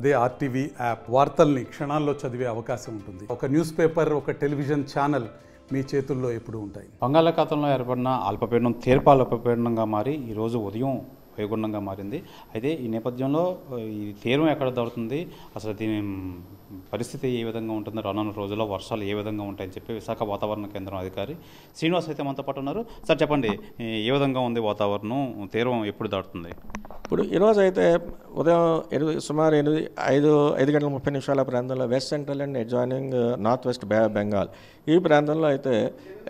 అదే RTV app వార్తల్ని క్షణాల్లో చదివే అవకాశం ఉంటుంది. ఒక న్యూస్ పేపర్, ఒక టెలివిజన్ ఛానల్ మీ చేతుల్లో ఎప్పుడూ ఉంటాయి. బంగాళాఖాతంలో ఏర్పడిన అల్పపీడనం తీర్పు అల్పపీడనంగా మారి ఈరోజు ఉదయం వేగుండంగా మారింది. అయితే ఈ నేపథ్యంలో ఈ తీరం ఎక్కడ దొరుకుతుంది, అసలు దీని పరిస్థితి ఏ విధంగా ఉంటుందో, రానున్న రోజుల్లో వర్షాలు ఏ విధంగా ఉంటాయని చెప్పి విశాఖ వాతావరణ కేంద్రం అధికారి శ్రీనివాస్ అయితే మనతో పాటు ఉన్నారు. సార్ చెప్పండి, ఏ విధంగా ఉంది వాతావరణం, తీరం ఎప్పుడు దాటుతుంది? ఇప్పుడు ఈరోజు అయితే ఉదయం సుమారు 5:30 ప్రాంతంలో west central and adjoining north west bay of Bengal ఈ ప్రాంతంలో అయితే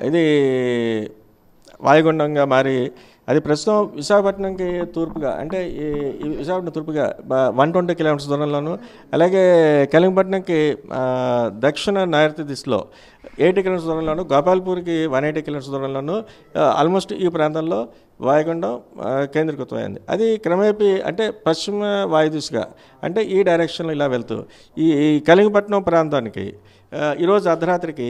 ఇది వాయుగుండంగా మారి అది ప్రస్తుతం విశాఖపట్నంకి తూర్పుగా, అంటే ఈ విశాఖపట్నం తూర్పుగా 120 కిలోమీటర్స్ దూరంలోను, అలాగే కలింగపట్నంకి దక్షిణ నైరుతి దిశలో 80 కిలోమీటర్స్ దూరంలోను, గోపాల్పూర్కి 180 కిలోమీటర్స్ దూరంలోను ఆల్మోస్ట్ ఈ ప్రాంతంలో వాయుగుండం కేంద్రీకృతమైంది. అది క్రమేపీ అంటే పశ్చిమ వాయుదిశగా, అంటే ఈ డైరెక్షన్లో ఇలా వెళ్తూ ఈ కలింగపట్నం ప్రాంతానికి ఈరోజు అర్ధరాత్రికి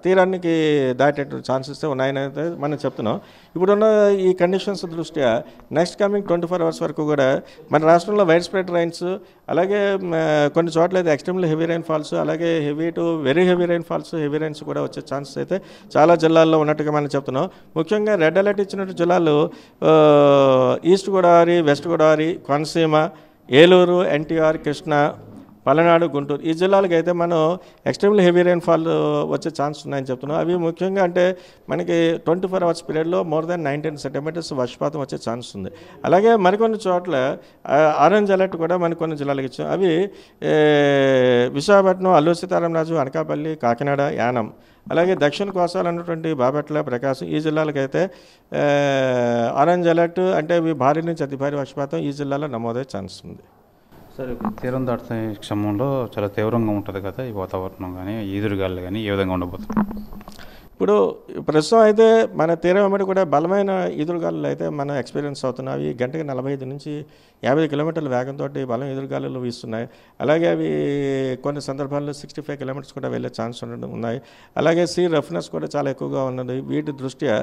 తీరానికి దాటేటువంటి ఛాన్సెస్ ఉన్నాయని అయితే మనం చెప్తున్నాం. ఇప్పుడున్న ఈ కండిషన్స్ దృష్ట్యా నెక్స్ట్ కమింగ్ 24 అవర్స్ వరకు కూడా మన రాష్ట్రంలో వైడ్ స్ప్రెడ్ రైన్స్, అలాగే కొన్ని చోట్ల అయితే ఎక్స్ట్రీమ్లీ హెవీ రైన్ ఫాల్స్, అలాగే heavy to very heavy rain falls, heavy rains కూడా వచ్చే ఛాన్సెస్ అయితే చాలా జిల్లాల్లో ఉన్నట్టుగా మనం చెప్తున్నాం. ముఖ్యంగా రెడ్ అలర్ట్ ఇచ్చినట్టు జిల్లాలు ఈస్ట్ గోదావరి, వెస్ట్ గోదావరి, కోనసీమ, ఏలూరు, ఎన్టీఆర్, కృష్ణా, పల్నాడు, గుంటూరు ఈ జిల్లాలకు అయితే మనం ఎక్స్ట్రీమ్లీ హెవీ రైన్ ఫాల్ వచ్చే ఛాన్స్ ఉన్నాయని చెప్తున్నాం. అవి ముఖ్యంగా అంటే మనకి 24 అవర్స్ పీరియడ్లో మోర్ దాన్ 19 సెంటీమీటర్స్ వర్షపాతం వచ్చే ఛాన్స్ ఉంది. అలాగే మరికొన్ని చోట్ల ఆరెంజ్ అలర్ట్ కూడా కొన్ని జిల్లాలకు ఇచ్చాం. అవి విశాఖపట్నం, అల్లూరి సీతారామరాజు, అనకాపల్లి, కాకినాడ, యానం, అలాగే దక్షిణ కోస్తాలు అన్నటువంటి బాపట్ల, ప్రకాశం ఈ జిల్లాలకైతే ఆరెంజ్ అలర్ట్, అంటే ఇవి భారీ నుంచి అతి భారీ వర్షపాతం ఈ జిల్లాలో నమోదయ్యే ఛాన్స్ ఉంది. సరే, తీరం దాటుతున్న క్షమంలో చాలా తీవ్రంగా ఉంటుంది కదా ఈ వాతావరణం, కానీ ఈదురుగాలు కానీ ఏ విధంగా ఉండబోతుంది? ఇప్పుడు ప్రస్తుతం అయితే మన తీరం వెంబడి కూడా బలమైన ఈదురుగాలులు అయితే మనం ఎక్స్పీరియన్స్ అవుతున్నాయి. గంటకి 45 నుంచి 50 కిలోమీటర్ల వేగంతో బలం ఎదురుగాలులు వీస్తున్నాయి. అలాగే అవి కొన్ని సందర్భాల్లో 65 కిలోమీటర్స్ కూడా వెళ్ళే ఛాన్స్ ఉన్నాయి. అలాగే సీ రఫ్నెస్ కూడా చాలా ఎక్కువగా ఉన్నది. వీటి దృష్ట్యా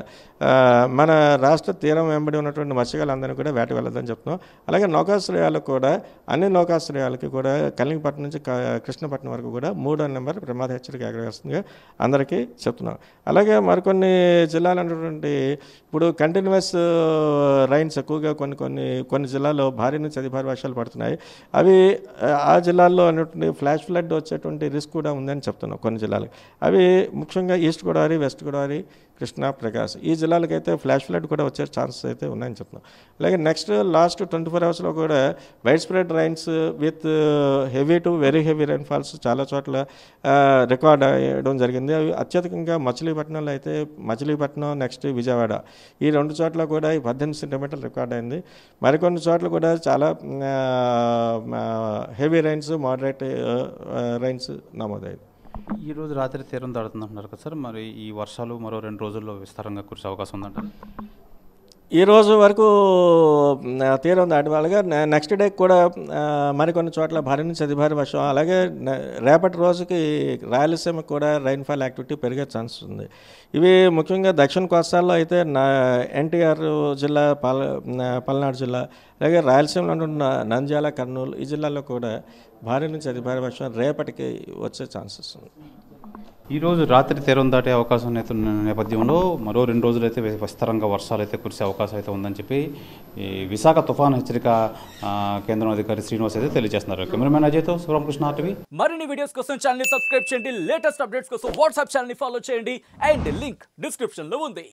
మన రాష్ట్ర తీరం వెంబడి ఉన్నటువంటి మత్స్యకారులందరినీ కూడా వేట వెళ్ళదని చెప్తున్నాం. అలాగే నౌకాశ్రయాలకు కూడా, అన్ని నౌకాశ్రయాలకి కూడా కలింగపట్నం నుంచి కృష్ణపట్నం వరకు కూడా 3వ నెంబర్ ప్రమాద హెచ్చరిక ఎగరవేస్తుందిగా అందరికీ చెప్తున్నాం. అలాగే మరికొన్ని జిల్లాలు అన్నటువంటి ఇప్పుడు కంటిన్యూస్ రైన్స్ ఎక్కువగా కొన్ని జిల్లాల్లో భారీ నుంచి అతి భారీ వర్షాలు పడుతున్నాయి. అవి ఆ జిల్లాల్లో అన్నటువంటి ఫ్లాష్ ఫ్లడ్ వచ్చేటువంటి రిస్క్ కూడా ఉందని చెప్తున్నాం కొన్ని జిల్లాలకు. అవి ముఖ్యంగా ఈస్ట్ గోదావరి, వెస్ట్ గోదావరి, కృష్ణా, ప్రకాశం ఈ జిల్లాలకైతే ఫ్లాష్ ఫ్లడ్ కూడా వచ్చే ఛాన్సెస్ అయితే ఉన్నాయని చెప్తున్నాం. అలాగే లాస్ట్ 24 అవర్స్లో కూడా wide spread rains with heavy to very heavy rain falls చాలా చోట్ల రికార్డ్ అయ్యడం జరిగింది. అవి అత్యధికంగా మచిలీపట్నంలో అయితే మచిలీపట్నం, నెక్స్ట్ విజయవాడ ఈ 2 చోట్ల కూడా 18 సెంటీమీటర్లు రికార్డ్ అయింది. మరికొన్ని చోట్ల కూడా చాలా హెవీ రైన్స్, మోడరేట్ రైన్స్ నమోదయ్యాయి. ఈరోజు రాత్రి తీరం దాడుతుంది అంటున్నారు కదా సార్, మరి ఈ వర్షాలు మరో 2 రోజుల్లో విస్తారంగా కురిసే అవకాశం ఉందంటారు? ఈ రోజు వరకు తీరం దాటి వాళ్ళగా నెక్స్ట్ డే కూడా మరికొన్ని చోట్ల భారీ నుంచి అతి భారీ వర్షం, అలాగే రేపటి రోజుకి రాయలసీమకు కూడా రైన్ఫాల్ యాక్టివిటీ పెరిగే ఛాన్స్ ఉంది. ఇవి ముఖ్యంగా దక్షిణ కోస్తాల్లో అయితే ఎన్టీఆర్ జిల్లా, పల్నాడు జిల్లా, అలాగే రాయలసీమలో ఉన్న నంద్యాల, కర్నూలు ఈ జిల్లాల్లో కూడా భారీ నుంచి అతి భారీ వర్షం రేపటికి వచ్చే ఛాన్సెస్ ఉంది. ఈరోజు రాత్రి తీరం దాటే అవకాశం నేపథ్యంలో మరో 2 రోజులైతే విస్తారంగా వర్షాలు అయితే కురిసే అవకాశం అయితే ఉందని చెప్పి ఈ విశాఖ తుఫాన్ హెచ్చరిక కేంద్రం అధికారి శ్రీనివాస్ అయితే తెలియజేస్తున్నారు. కెమెరామెన్ అజయ్తో శివరామకృష్ణ, ఆర్టీవీ. మరిన్ని వీడియోస్ కోసం ఛానల్ సబ్స్క్రైబ్ చేయండి, లేటెస్ట్ అప్డేట్స్ కోసం వాట్సాప్ ఛానల్ ఫాలో చేయండి, అండ్ లింక్ డిస్క్రిప్షన్ లో ఉంది.